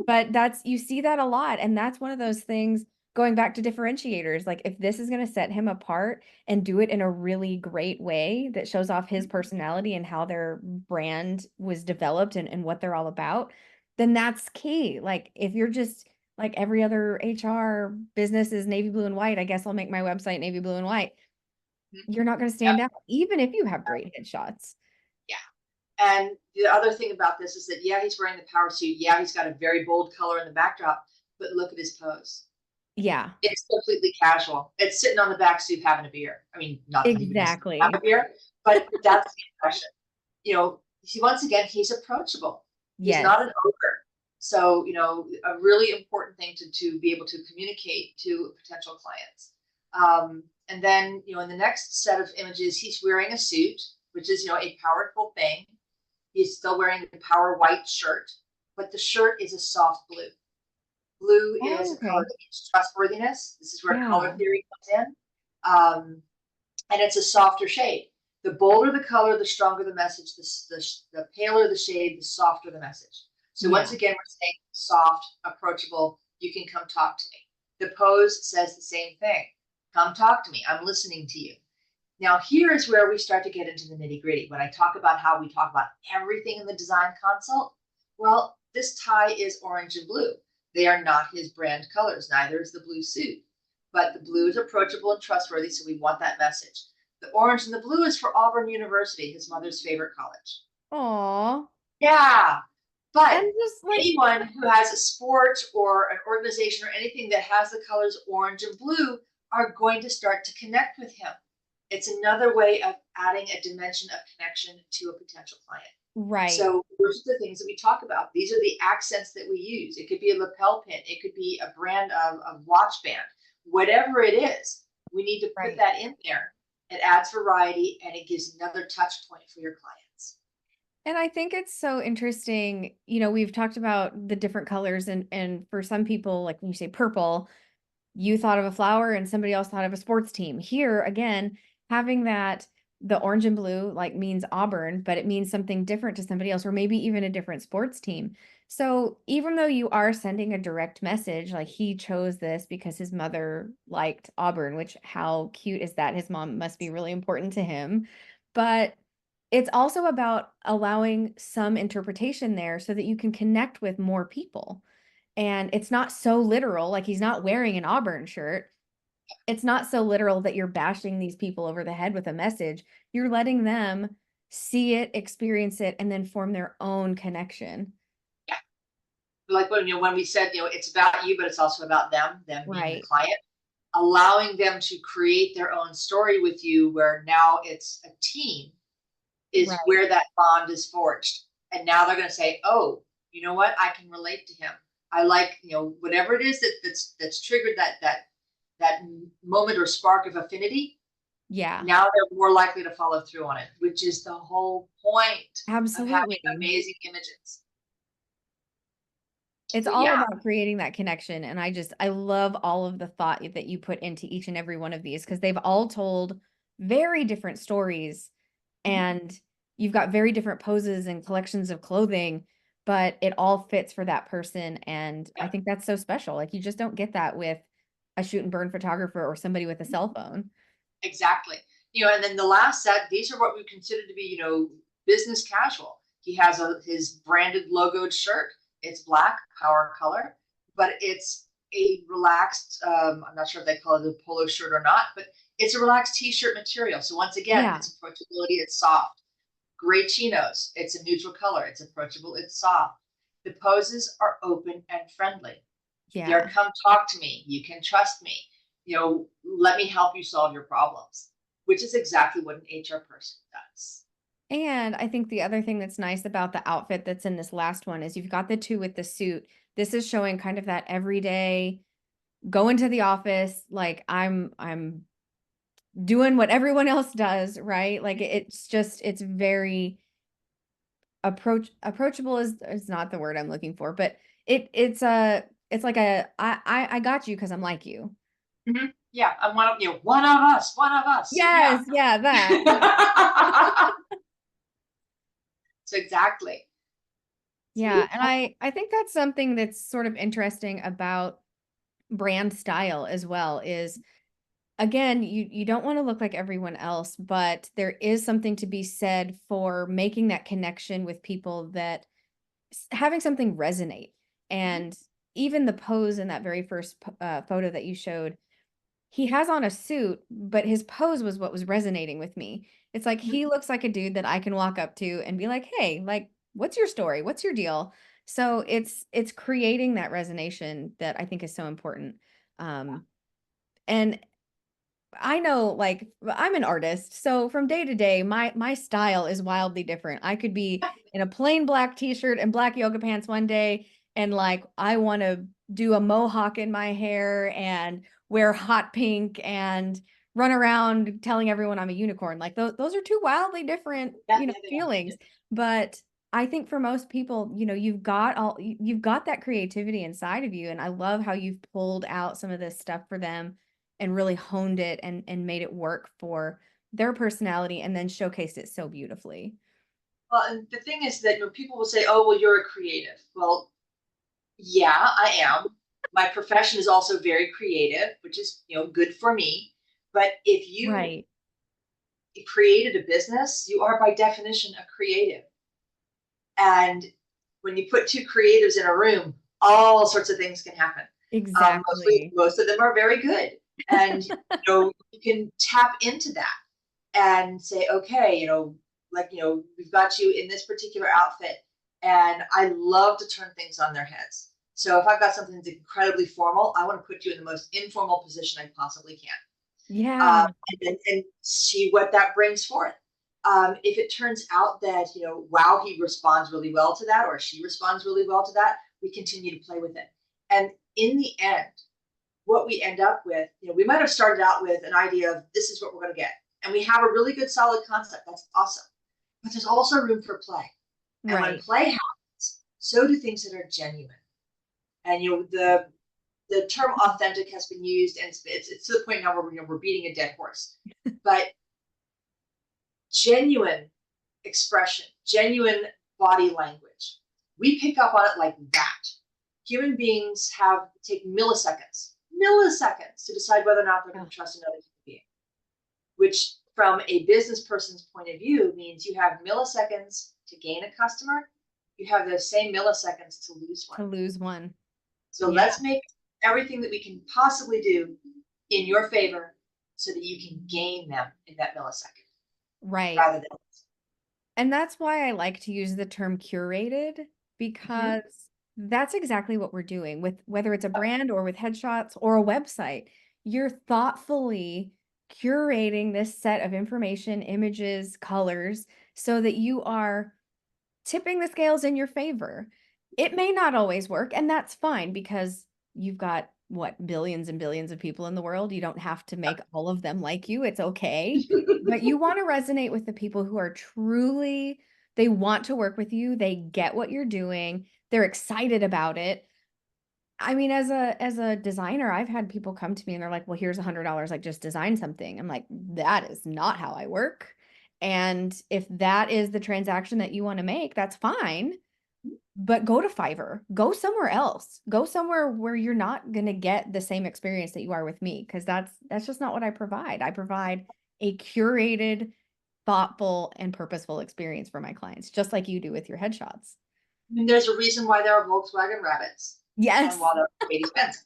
But you see that a lot. And that's one of those things going back to differentiators. Like if this is going to set him apart and do it in a really great way that shows off his personality and how their brand was developed and what they're all about, then that's key. Like if you're just like every other HR business is navy blue and white. I guess I'll make my website navy blue and white. You're not going to Yep. stand out, even if you have great headshots. Yeah. And the other thing about this is that, yeah, he's wearing the power suit. Yeah, he's got a very bold color in the backdrop, but look at his pose. Yeah, It's completely casual. It's sitting on the back stoop having a beer. I mean, not that he would necessarily have a exactly. beer, but that's the impression. Once again, he's approachable. He's not Yes. an ogre. So, a really important thing to be able to communicate to potential clients. And then, in the next set of images, he's wearing a suit, which is, a powerful thing. He's still wearing the power white shirt, but the shirt is a soft blue. Blue is Oh, a color okay. that means trustworthiness. This is where color Yeah. theory comes in. And it's a softer shade. The bolder the color, the stronger the message. The paler the shade, the softer the message. So once Yeah. again, we're saying soft, approachable. You can come talk to me. The pose says the same thing. Come talk to me. I'm listening to you. Now, here is where we start to get into the nitty gritty. When I talk about how we talk about everything in the design consult, well, this tie is orange and blue. They are not his brand colors. Neither is the blue suit. But the blue is approachable and trustworthy, so we want that message. The orange and the blue is for Auburn University, his mother's favorite college. Aw. Yeah, but And just like, anyone who has a sport or an organization or anything that has the colors orange and blue are going to start to connect with him. It's another way of adding a dimension of connection to a potential client. right. So those are the things that we talk about. These are the accents that we use. It could be a lapel pin. It could be a brand of watch band. Whatever it is, we need to put Right. that in there. It adds variety and it gives another touch point for your clients. And I think it's so interesting, we've talked about the different colors and for some people, like when you say purple, you thought of a flower and somebody else thought of a sports team. Here again, having that the orange and blue like means Auburn, but it means something different to somebody else or maybe even a different sports team. So even though you are sending a direct message, like he chose this because his mother liked Auburn, which how cute is that? His mom must be really important to him. But it's also about allowing some interpretation there so that you can connect with more people. And it's not so literal, like he's not wearing an Auburn shirt. It's not so literal that you're bashing these people over the head with a message. You're letting them see it, experience it, and then form their own connection. Yeah. Like when we said, it's about you, but it's also about them being the Right. client, allowing them to create their own story with you where now it's a team is Right. where that bond is forged. And now they're going to say, "Oh, you know what? I can relate to him. I like, whatever it is that's triggered that moment or spark of affinity." Yeah. Now they're more likely to follow through on it, which is the whole point of having Absolutely. amazing images. It's So all yeah. about creating that connection, and I love all of the thought that you put into each and every one of these because 'cause they've all told very different stories, Mhm. and you've got very different poses and collections of clothing, but it all fits for that person, and I Yep. think that's so special, like, you just don't get that with a shoot and burn photographer or somebody with a cell phone. Exactly. And then the last set, these are what we consider to be, business casual. He has his branded logoed shirt. It's black, power color, but it's a relaxed, I'm not sure if they call it a polo shirt or not, but it's a relaxed t-shirt material. So once again, Yeah, it's approachability, it's soft. Gray chinos, it's a neutral color, it's approachable, it's soft. The poses are open and friendly. They're yeah. come talk to me. You can trust me. Let me help you solve your problems, which is exactly what an HR person does. And I think the other thing that's nice about the outfit that's in this last one is you've got the 2 with the suit. This is showing kind of that everyday go into the office, like, I'm doing what everyone else does, right? Like, it's just it's very approachable is not the word I'm looking for, but it's like a I got you because 'cause I'm like you. Yeah, I'm one of one of us, one of us. So yeah. Yes, yeah, that. So exactly. Yeah, See? and I think that's something that's sort of interesting about brand style as well is again, you don't wanna look like everyone else, but there is something to be said for making that connection with people that having something resonate. Mhm. And even the pose in that very first photo that you showed, he has on a suit, but his pose was what was resonating with me. It's like Mhm. he looks like a dude that I can walk up to and be like, "Hey, like, what's your story? What's your deal?" So it's creating that resonation that I think is so important. And I know, like, I'm an artist, so from day to day, my style is wildly different. I could be in a plain black t-shirt and black yoga pants one day, and like I want to do a mohawk in my hair and wear hot pink and run around telling everyone I'm a unicorn. Like those are two wildly different, Yeah, yeah, they are. feelings. But I think for most people, you've got that creativity inside of you, and I love how you've pulled out some of this stuff for them and really honed it and made it work for their personality and then showcased it so beautifully. Well, and the thing is that when people will say, "Oh, well, you're a creative." Well, yeah, I am. My profession is also very creative, which is, good for me. But if you Right. created a business, you are by definition a creative. And when you put two creatives in a room, all sorts of things can happen. Exactly. Most of them are very good, and you can tap into that and say, okay, like we've got you in this particular outfit, and I love to turn things on their heads. So if I've got something that's incredibly formal, I want to put you in the most informal position I possibly can, Yeah. and see what that brings forth. If it turns out that, wow, he responds really well to that, or she responds really well to that, we continue to play with it. And in the end, what we end up with, we might have started out with an idea of this is what we're going to get. And we have a really good solid concept. That's awesome. But there's also room for play. And when Right. play happens, so do things that are genuine. And the term authentic has been used, and it's to the point now where we're beating a dead horse. But genuine expression, genuine body language, we pick up on it like that. Human beings take milliseconds to decide whether or not they're going Yeah. to trust another human being, which from a business person's point of view means you have milliseconds to gain a customer. You have those same milliseconds to lose one. To lose one. So Yeah. let's make everything that we can possibly do in your favor so that you can gain them in that millisecond Right. rather than. And that's why I like to use the term curated, Mhm. because that's exactly what we're doing with whether it's a brand or with headshots or a website. You're thoughtfully curating this set of information, images, colors, so that you are tipping the scales in your favor. It may not always work, and that's fine because you've got what, billions and billions of people in the world. You don't have to make all of them like you. It's okay. But you want to resonate with the people who are truly, they want to work with you. They get what you're doing. They're excited about it. I mean, as a designer, I've had people come to me and they're like, "Well, here's $100, like just design something." I'm like, "That is not how I work." And if that is the transaction that you want to make, that's fine. But go to Fiverr. Go somewhere else. Go somewhere where you're not going to get the same experience that you are with me, because that's just not what I provide. I provide a curated, thoughtful, and purposeful experience for my clients, just like you do with your headshots. I mean, there's a reason why there are Volkswagen rabbits and Yes. why there are Mercedes Benz,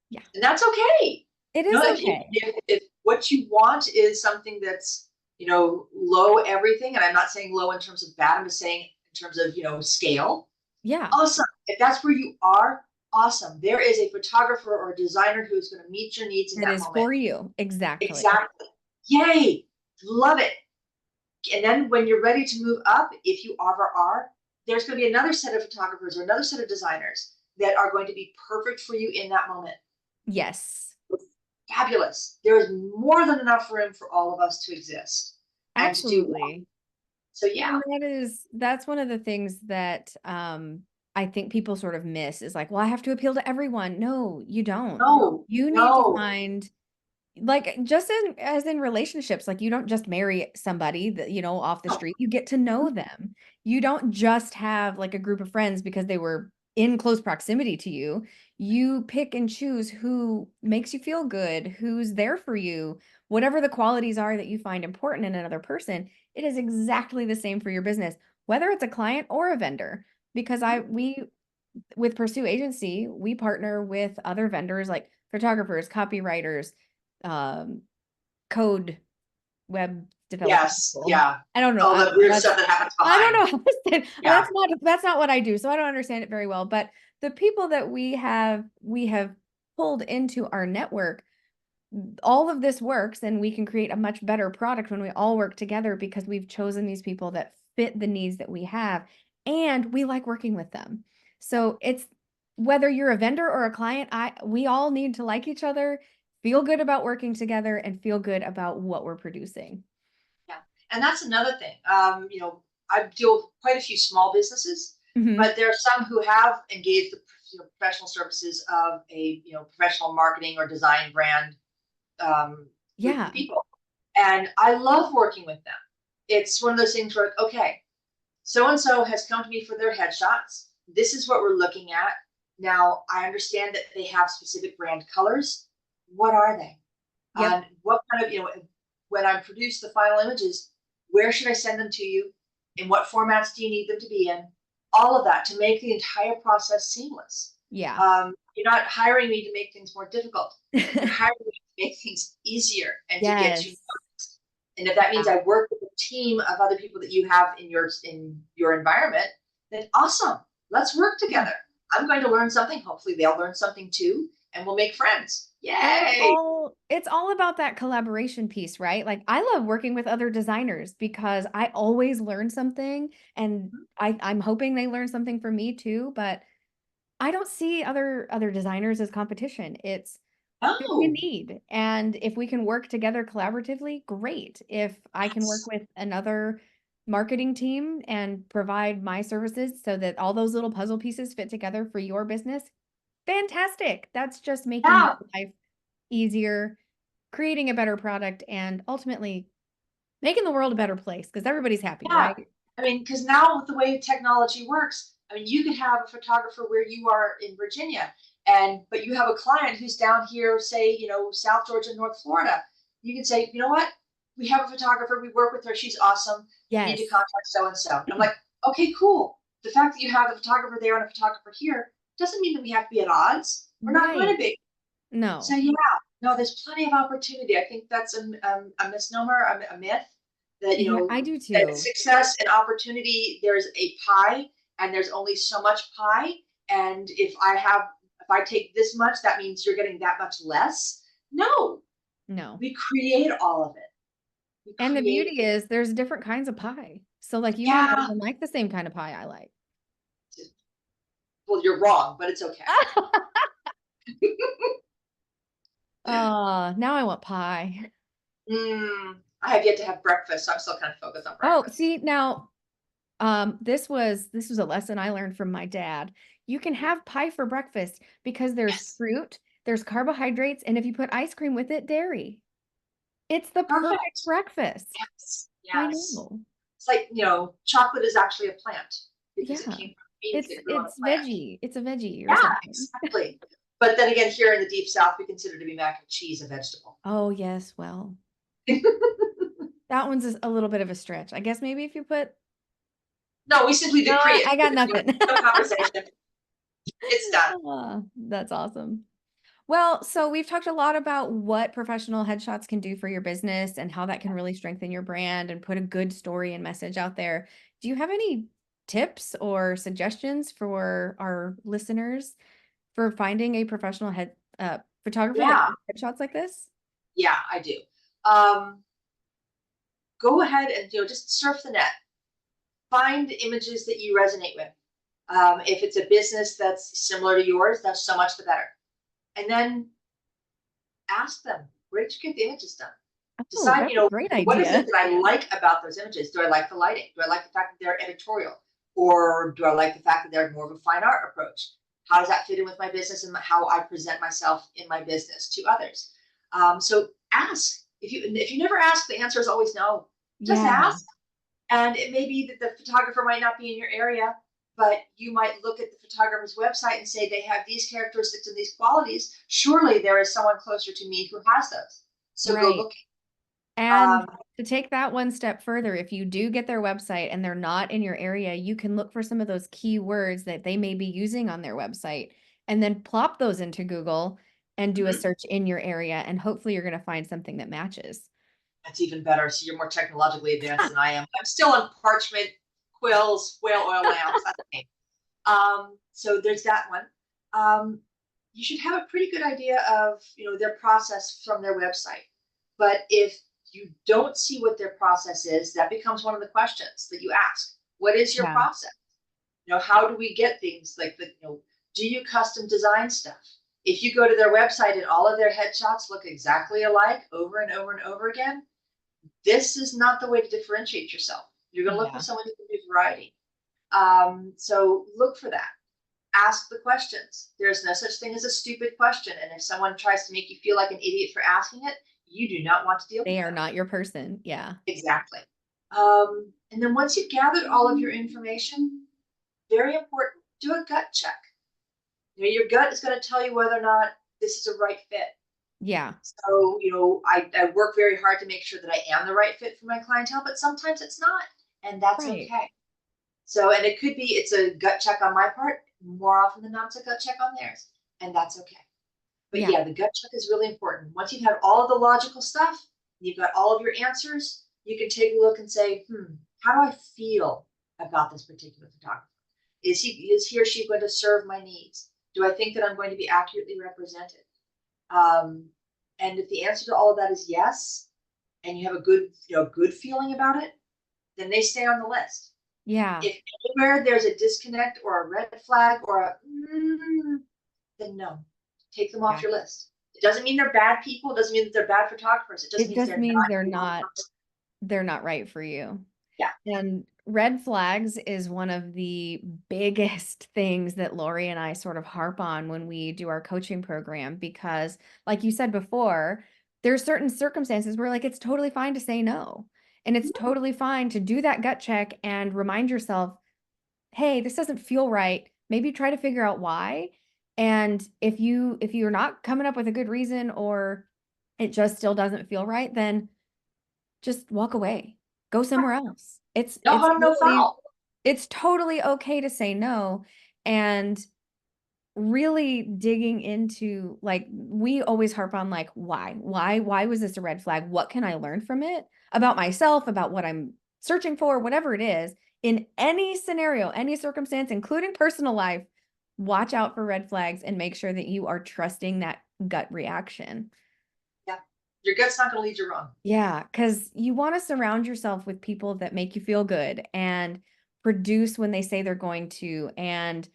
Yeah. and that's okay. It is okay. If what you want is something that's low everything, and I'm not saying low in terms of bad, I'm just saying in terms of scale. Yeah. Awesome. If that's where you are, awesome. There is a photographer or a designer who is going to meet your needs in It that is moment. for you. Exactly. Exactly. Yay. Love it. And then when you're ready to move up, if you ever are, there's going to be another set of photographers or another set of designers that are going to be perfect for you in that moment. Yes. Fabulous. There is more than enough room for all of us to exist and to do well. Absolutely. So yeah. And that's one of the things that I think people sort of miss is like, well, I have to appeal to everyone. No, you don't. No, You need to no. find, like, just as in relationships, like you don't just marry somebody that, off the No. street. You get to know them. You don't just have like a group of friends because they were in close proximity to you. You pick and choose who makes you feel good, who's there for you, whatever the qualities are that you find important in another person. It is exactly the same for your business, whether it's a client or a vendor. Because we with Pursu Agency, we partner with other vendors like photographers, copywriters, um, code web development Yes, people. yeah. I don't know. All the weird stuff that happens I don't behind. know how to say it. Yeah. That's not what I do, so I don't understand it very well. But the people that we have pulled into our network, all of this works and we can create a much better product when we all work together because we've chosen these people that fit the needs that we have and we like working with them. So it's whether you're a vendor or a client, we all need to like each other, feel good about working together and feel good about what we're producing. Yeah. And that's another thing. I deal with quite a few small businesses, Hmm. but there are some who have engaged the professional services of a professional marketing or design brand group of Yeah. people. And I love working with them. It's one of those things where, okay, so and so has come to me for their headshots. This is what we're looking at. Now, I understand that they have specific brand colors. What are they? Yep. What kind of, when I produce the final images, where should I send them to you? In what formats do you need them to be in? All of that to make the entire process seamless. Yeah. You're not hiring me to make things more difficult. You're hiring me to make things easier and to get you Yes. noticed. And if that means Yeah. I work with a team of other people that you have in your environment, then awesome. Let's work Yeah. together. I'm going to learn something. Hopefully they'll learn something too, and we'll make friends. And Yay! it's all about that collaboration piece, right? Like I love working with other designers because I always learn something and I'm hoping they learn something from me too, but I don't see other designers as competition. It's who you Oh, need. And if we can work together collaboratively, great. If I can work yes. with another marketing team and provide my services so that all those little puzzle pieces fit together for your business, fantastic. That's just making your Yeah, life easier, creating a better product, and ultimately making the world a better place because everybody's happy, yeah. right? I mean, because now with the way technology works, I mean, you could have a photographer where you are in Virginia, but you have a client who's down here, say, South Georgia, North Florida. You can say, you know what? We have a photographer. We work with her. She's awesome. You need to Yes. contact so and so. I'm like, okay, cool. The fact that you have a photographer there and a photographer here doesn't mean that we have to be at odds. We're not going to Right. be. So No. yeah, no, there's plenty of opportunity. I think that's a misnomer, a myth that Yeah, I do that too. success and opportunity. There's a pie, and there's only so much pie. And if I take this much, that means you're getting that much less. No, No. we create all of it. We And the create beauty is there's different kinds of pie. So like you might not Yeah. even like the same kind of pie I like. Well, you're wrong, but it's okay. Now I want pie. I have yet to have breakfast, so I'm still kind of focused on Oh, breakfast. see, now this was a lesson I learned from my dad. You can have pie for breakfast because there's Yes, fruit, there's carbohydrates, and if you put ice cream with it, dairy. It's the perfect perfect. breakfast. Yes, I yes. know. It's like, chocolate is actually a plant because it Yeah. came from beans It's that grew on a it's plant. veggie. It's a veggie or Yeah, something. exactly. But then again, here in the deep south, we consider to be mac and cheese a vegetable. Oh, yes, well, that one's a little bit of a stretch. I guess maybe if you put No, we simply no, decree I it. got nothing. No conversation. It's done. That's awesome. Well, so we've talked a lot about what professional headshots can do for your business and how that can really strengthen your brand and put a good story and message out there. Do you have any tips or suggestions for our listeners for finding a professional photographer that Yeah, can do headshots like this? yeah, I do. Um, Go ahead and just surf the net. Find images that you resonate with. If it's a business that's similar to yours, that's so much the better. And then ask them, where did you get the images done? Oh, Decide, that's a great what is it idea. that I like about those images? Do I like the lighting? Do I like the fact that they're editorial? Or do I like the fact that they're more of a fine art approach? How does that fit in with my business and how I present myself in my business to others? So ask. If you never ask, the answer is always no. Just Yeah, ask. And it may be that the photographer might not be in your area, but you might look at the photographer's website and say they have these characteristics and these qualities. Surely there is someone closer to me who has those. So go right. look. And Um, to take that one step further, if you do get their website and they're not in your area, you can look for some of those keywords that they may be using on their website and then plop those into Google and do a mhm. search in your area. And hopefully you're going to find something that matches. That's even better. So you're more technologically advanced than I am. I'm still on parchment, quills, whale oil lamps. That's me. So there's that one. Um, you should have a pretty good idea of, their process from their website. But if you don't see what their process is, that becomes one of the questions that you ask. What is your Yeah. process? How do we get things like do you custom design stuff? If you go to their website and all of their headshots look exactly alike over and over and over again, this is not the way to differentiate yourself. You're going to look for Yeah. someone who can do variety. So look for that. Ask the questions. There's no such thing as a stupid question. And if someone tries to make you feel like an idiot for asking it, you do not want to deal with They are them. not your person. Yeah. Exactly. And then once you've gathered all of your information, very important, do a gut check. Your gut is going to tell you whether or not this is a right fit. Yeah. So, I work very hard to make sure that I am the right fit for my clientele, but sometimes it's not, and that's Right. okay. So, and it could be it's a gut check on my part. More often than not, it's a gut check on theirs, and that's okay. But Yeah. yeah, the gut check is really important. Once you've had all of the logical stuff, you've got all of your answers, you can take a look and say, how do I feel about this particular photographer? Is he or she going to serve my needs? Do I think that I'm going to be accurately represented? Um, and if the answer to all of that is yes, and you have a good feeling about it, then they stay on the list. Yeah. If anywhere there's a disconnect or a red flag or then no, take them off Yeah. your list. It doesn't mean they're bad people. It doesn't mean that they're bad photographers. It just It means just they're means not your person. they're not right for you. Yeah. And red flags is one of the biggest things that Laurie and I sort of harp on when we do our coaching program because, like you said before, there's certain circumstances where like it's totally fine to say no. And it's totally fine to do that gut check and remind yourself, hey, this doesn't feel right. Maybe try to figure out why. And if you're not coming up with a good reason or it just still doesn't feel right, then just walk away. Go somewhere else. It's No it's harm, no totally foul. it's totally okay to say no and really digging into like we always harp on like why was this a red flag? What can I learn from it about myself, about what I'm searching for, whatever it is, in any scenario, any circumstance, including personal life, watch out for red flags and make sure that you are trusting that gut reaction. Yeah. Your gut's not going to lead you wrong. Yeah, because you want to surround yourself with people that make you feel good and produce when they say they're going to, and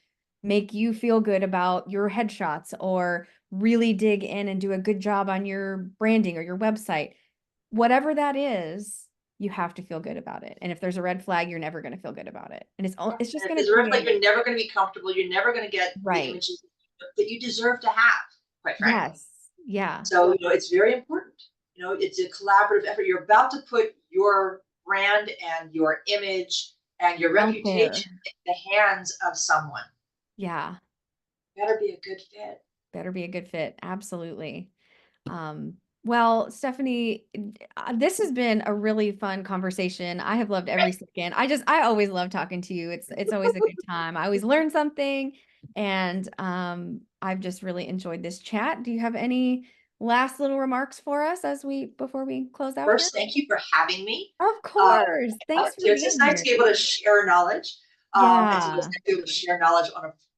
make you feel good about your headshots or really dig in and do a good job on your branding or your website. Whatever that is, you have to feel good about it. And if there's a red flag, you're never going to feel good about it. And it's just And if going to there's a red flag, create you're never going to be comfortable. You're never going to get the right. images that you deserve to have, quite frankly. Yes. Yeah. So, it's very important. It's a collaborative effort. You're about to put your brand and your image and your Out reputation there. in the hands of someone. Yeah. Better be a good fit. Better be a good fit. Absolutely. Well, Stephanie, this has been a really fun conversation. I have loved every second. I always love talking to you. It's always a good time. I always learn something, and I've just really enjoyed this chat. Do you have any last little remarks for us as we before we close out here? First, thank you for having me. Of Uh, course. Thanks for it's just being nice to here. be able to share knowledge. It's always Yeah, nice to be able to share knowledge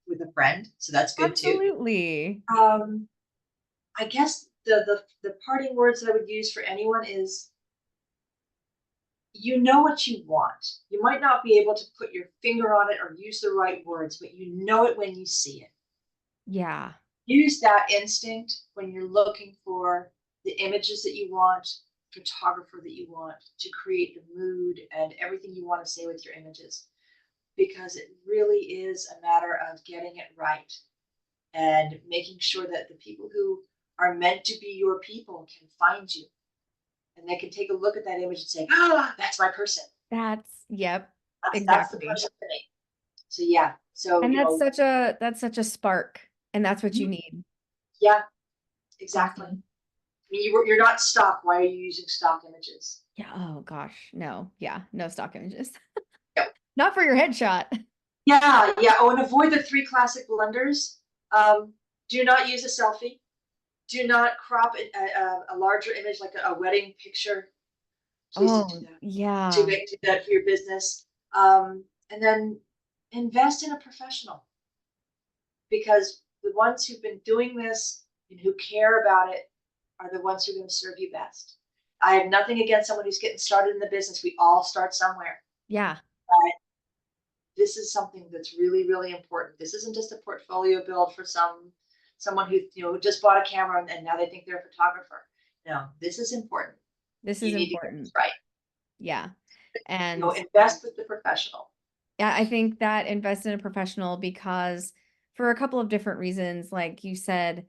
with a friend. So that's good too. absolutely. Um, I guess the parting words that I would use for anyone is you know what you want. You might not be able to put your finger on it or use the right words, but you know it when you see it. Yeah. Use that instinct when you're looking for the images that you want, photographer that you want to create the mood and everything you want to say with your images, because it really is a matter of getting it right and making sure that the people who are meant to be your people can find you and they can take a look at that image and say, "Ah, that's my person. Yep, That's the exactly. person for me." So yeah, so And that's such a spark, and that's what you need. yeah, exactly. Awesome. I mean, you're not stock. Why are you using stock images? Yeah, oh gosh, no. Yeah, no stock images. Yeah, Not for your headshot. yeah, yeah. Oh, and avoid the three classic blunders. Um, do not use a selfie. Do not crop a larger image like a wedding picture. Please don't do Oh, that. yeah. Do that for your business. And then invest in a professional because the ones who've been doing this and who care about it are the ones who are going to serve you best. I have nothing against someone who's getting started in the business. We all start somewhere. Yeah. But this is something that's really, really important. This isn't just a portfolio build for someone who just bought a camera and now they think they're a photographer. No, this is important. This is You need to get this important. right. Yeah. And Invest with the professional. yeah, I think that invest in a professional because for a couple of different reasons, like you said,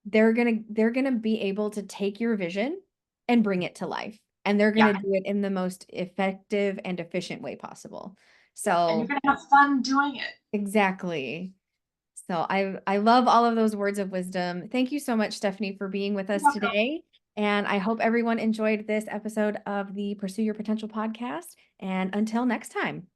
they're gonna be able to take your vision and bring it to life. And they're Yeah. gonna do it in the most effective and efficient way possible. And you're So going to have fun doing it. exactly. So I love all of those words of wisdom. Thank you so much, Stephanie, for being with You're us welcome. today. And I hope everyone enjoyed this episode of the Pursue Your Potential podcast. And until next time.